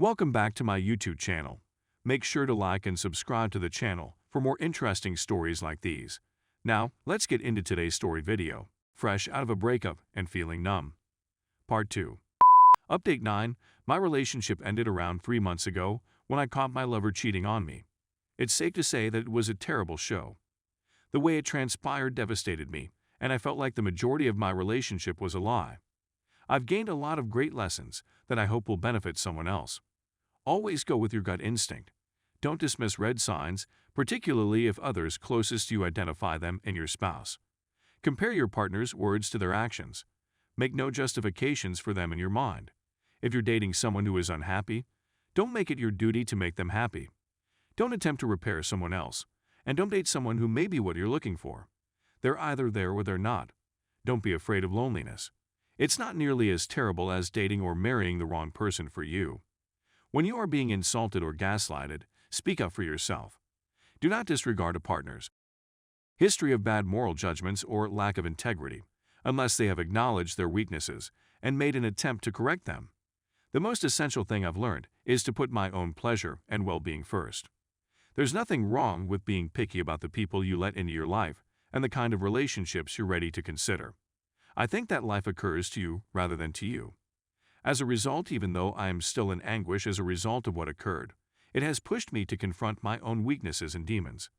Welcome back to my YouTube channel. Make sure to like and subscribe to the channel for more interesting stories like these. Now, let's get into today's story video. Fresh out of a breakup and feeling numb. Part 2. Update 9. My relationship ended around 3 months ago when I caught my lover cheating on me. It's safe to say that it was a terrible show. The way it transpired devastated me, and I felt like the majority of my relationship was a lie. I've gained a lot of great lessons that I hope will benefit someone else. Always go with your gut instinct. Don't dismiss red signs, particularly if others closest to you identify them in your spouse. Compare your partner's words to their actions. Make no justifications for them in your mind. If you're dating someone who is unhappy, don't make it your duty to make them happy. Don't attempt to repair someone else, and don't date someone who may be what you're looking for. They're either there or they're not. Don't be afraid of loneliness. It's not nearly as terrible as dating or marrying the wrong person for you. When you are being insulted or gaslighted, speak up for yourself. Do not disregard a partner's history of bad moral judgments or lack of integrity, unless they have acknowledged their weaknesses and made an attempt to correct them. The most essential thing I've learned is to put my own pleasure and well-being first. There's nothing wrong with being picky about the people you let into your life and the kind of relationships you're ready to consider. I think that life occurs to you rather than to you. As a result, even though I am still in anguish as a result of what occurred, it has pushed me to confront my own weaknesses and demons.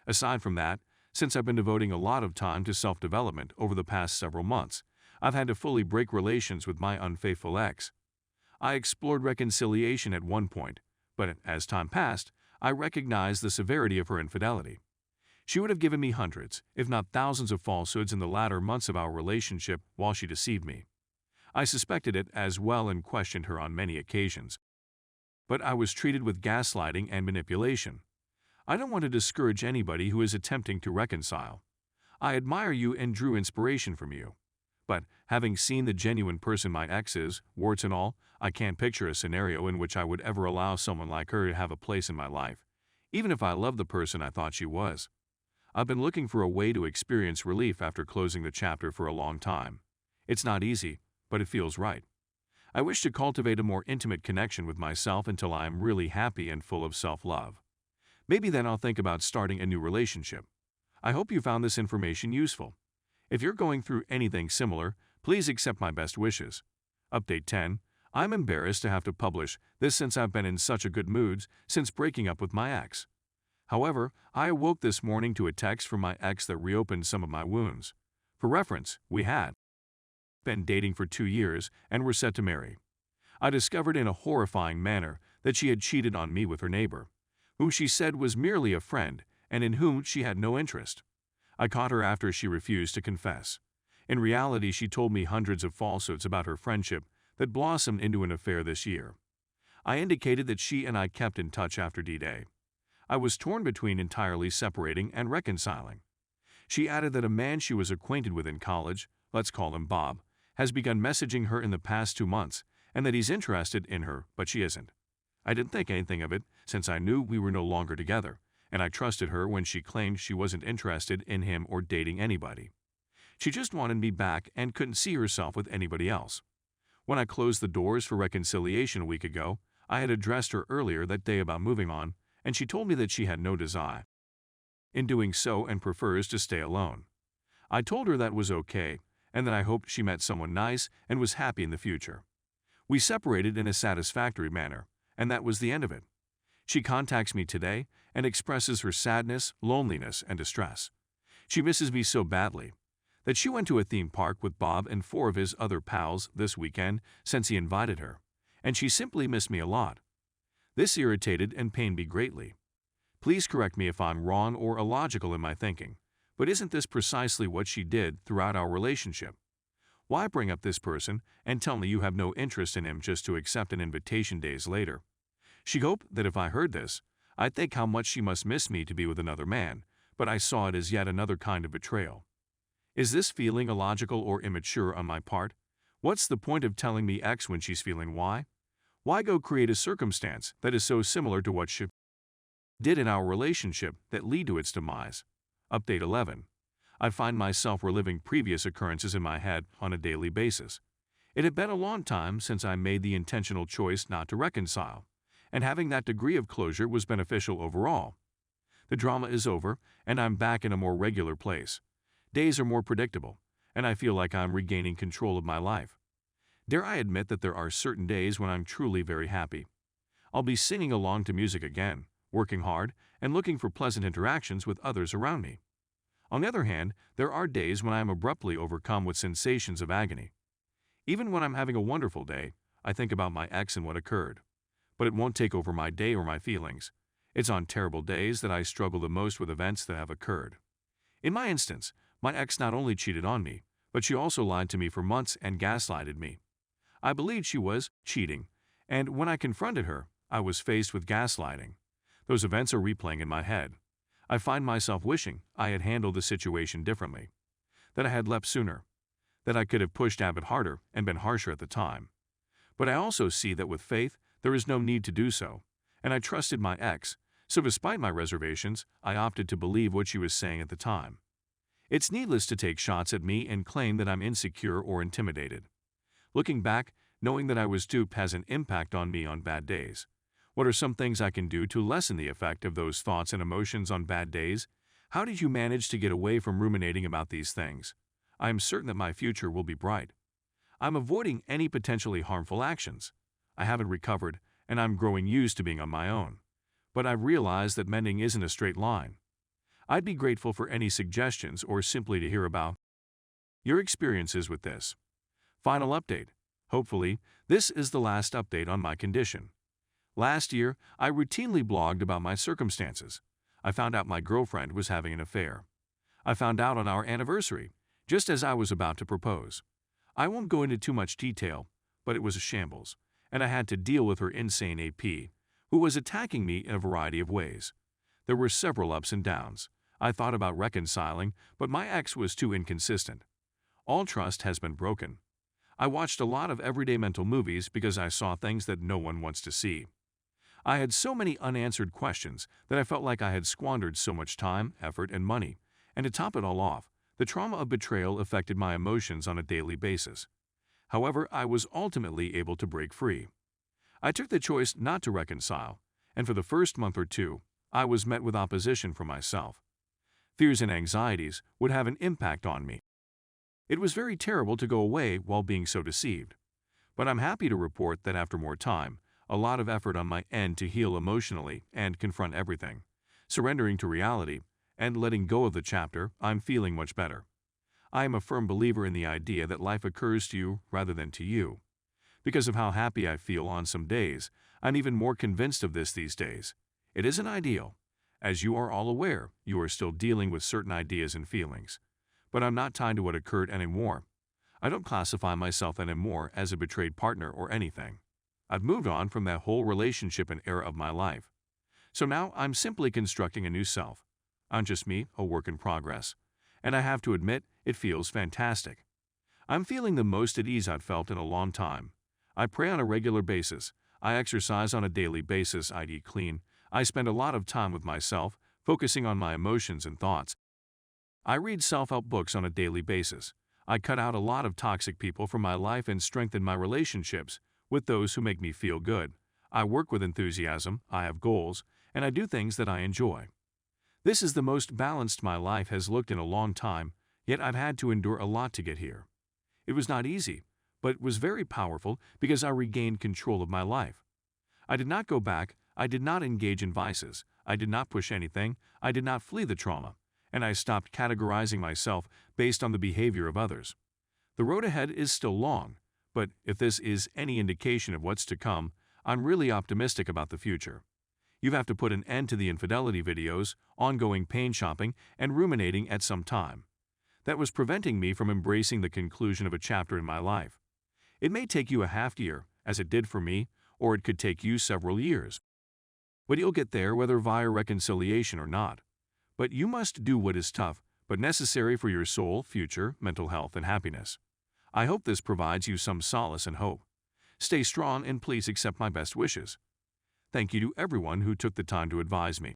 Aside from that, since I've been devoting a lot of time to self-development over the past several months, I've had to fully break relations with my unfaithful ex. I explored reconciliation at one point, but as time passed, I recognized the severity of her infidelity. She would have given me hundreds, if not thousands of falsehoods in the latter months of our relationship while she deceived me. I suspected it as well and questioned her on many occasions. But I was treated with gaslighting and manipulation. I don't want to discourage anybody who is attempting to reconcile. I admire you and drew inspiration from you. But, having seen the genuine person my ex is, warts and all, I can't picture a scenario in which I would ever allow someone like her to have a place in my life, even if I loved the person I thought she was. I've been looking for a way to experience relief after closing the chapter for a long time. It's not easy, but it feels right. I wish to cultivate a more intimate connection with myself until I am really happy and full of self-love. Maybe then I'll think about starting a new relationship. I hope you found this information useful. If you're going through anything similar, please accept my best wishes. Update 10. I'm embarrassed to have to publish this since I've been in such a good mood since breaking up with my ex. However, I awoke this morning to a text from my ex that reopened some of my wounds. For reference, we had been dating for 2 years and were set to marry. I discovered in a horrifying manner that she had cheated on me with her neighbor, whom she said was merely a friend and in whom she had no interest. I caught her after she refused to confess. In reality, she told me hundreds of falsehoods about her friendship that blossomed into an affair this year. I indicated that she and I kept in touch after D-Day. I was torn between entirely separating and reconciling. She added that a man she was acquainted with in college, let's call him Bob, has begun messaging her in the past 2 months and that he's interested in her, but she isn't. I didn't think anything of it since I knew we were no longer together, and I trusted her when she claimed she wasn't interested in him or dating anybody. She just wanted me back and couldn't see herself with anybody else. When I closed the doors for reconciliation a week ago, I had addressed her earlier that day about moving on, and she told me that she had no desire in doing so and prefers to stay alone. I told her that was okay, and that I hoped she met someone nice and was happy in the future. We separated in a satisfactory manner, and that was the end of it. She contacts me today and expresses her sadness, loneliness, and distress. She misses me so badly that she went to a theme park with Bob and 4 of his other pals this weekend since he invited her, and she simply missed me a lot. This irritated and pained me greatly. Please correct me if I'm wrong or illogical in my thinking, but isn't this precisely what she did throughout our relationship? Why bring up this person and tell me you have no interest in him just to accept an invitation days later? She hoped that if I heard this, I'd think how much she must miss me to be with another man, but I saw it as yet another kind of betrayal. Is this feeling illogical or immature on my part? What's the point of telling me X when she's feeling Y? Why go create a circumstance that is so similar to what she did in our relationship that lead to its demise? Update 11. I find myself reliving previous occurrences in my head on a daily basis. It had been a long time since I made the intentional choice not to reconcile, and having that degree of closure was beneficial overall. The drama is over, and I'm back in a more regular place. Days are more predictable, and I feel like I'm regaining control of my life. Dare I admit that there are certain days when I'm truly very happy. I'll be singing along to music again, working hard, and looking for pleasant interactions with others around me. On the other hand, there are days when I am abruptly overcome with sensations of agony. Even when I'm having a wonderful day, I think about my ex and what occurred. But it won't take over my day or my feelings. It's on terrible days that I struggle the most with events that have occurred. In my instance, my ex not only cheated on me, but she also lied to me for months and gaslighted me. I believed she was cheating, and when I confronted her, I was faced with gaslighting. Those events are replaying in my head. I find myself wishing I had handled the situation differently, that I had left sooner, that I could have pushed Abbott harder and been harsher at the time. But I also see that with faith, there is no need to do so, and I trusted my ex, so despite my reservations, I opted to believe what she was saying at the time. It's needless to take shots at me and claim that I'm insecure or intimidated. Looking back, knowing that I was duped has an impact on me on bad days. What are some things I can do to lessen the effect of those thoughts and emotions on bad days? How did you manage to get away from ruminating about these things? I am certain that my future will be bright. I'm avoiding any potentially harmful actions. I haven't recovered, and I'm growing used to being on my own. But I've realized that mending isn't a straight line. I'd be grateful for any suggestions or simply to hear about your experiences with this. Final update. Hopefully, this is the last update on my condition. Last year, I routinely blogged about my circumstances. I found out my girlfriend was having an affair. I found out on our anniversary, just as I was about to propose. I won't go into too much detail, but it was a shambles, and I had to deal with her insane AP, who was attacking me in a variety of ways. There were several ups and downs. I thought about reconciling, but my ex was too inconsistent. All trust has been broken. I watched a lot of everyday mental movies because I saw things that no one wants to see. I had so many unanswered questions that I felt like I had squandered so much time, effort, and money. And to top it all off, the trauma of betrayal affected my emotions on a daily basis. However, I was ultimately able to break free. I took the choice not to reconcile, and for the first month or two, I was met with opposition from myself. Fears and anxieties would have an impact on me. It was very terrible to go away while being so deceived. But I'm happy to report that after more time, a lot of effort on my end to heal emotionally and confront everything, surrendering to reality, and letting go of the chapter, I'm feeling much better. I am a firm believer in the idea that life occurs to you rather than to you. Because of how happy I feel on some days, I'm even more convinced of this these days. It isn't ideal. As you are all aware, you are still dealing with certain ideas and feelings. But I'm not tied to what occurred anymore. I don't classify myself anymore as a betrayed partner or anything. I've moved on from that whole relationship and era of my life. So now I'm simply constructing a new self. I'm just me, a work in progress. And I have to admit, it feels fantastic. I'm feeling the most at ease I've felt in a long time. I pray on a regular basis. I exercise on a daily basis. I eat clean. I spend a lot of time with myself, focusing on my emotions and thoughts. I read self-help books on a daily basis. I cut out a lot of toxic people from my life and strengthen my relationships with those who make me feel good. I work with enthusiasm, I have goals, and I do things that I enjoy. This is the most balanced my life has looked in a long time, yet I've had to endure a lot to get here. It was not easy, but it was very powerful because I regained control of my life. I did not go back, I did not engage in vices, I did not push anything, I did not flee the trauma, and I stopped categorizing myself based on the behavior of others. The road ahead is still long, but if this is any indication of what's to come, I'm really optimistic about the future. You have to put an end to the infidelity videos, ongoing pain shopping, and ruminating at some time. That was preventing me from embracing the conclusion of a chapter in my life. It may take you a half year, as it did for me, or it could take you several years. But you'll get there whether via reconciliation or not. But you must do what is tough, but necessary for your soul, future, mental health, and happiness. I hope this provides you some solace and hope. Stay strong and please accept my best wishes. Thank you to everyone who took the time to advise me.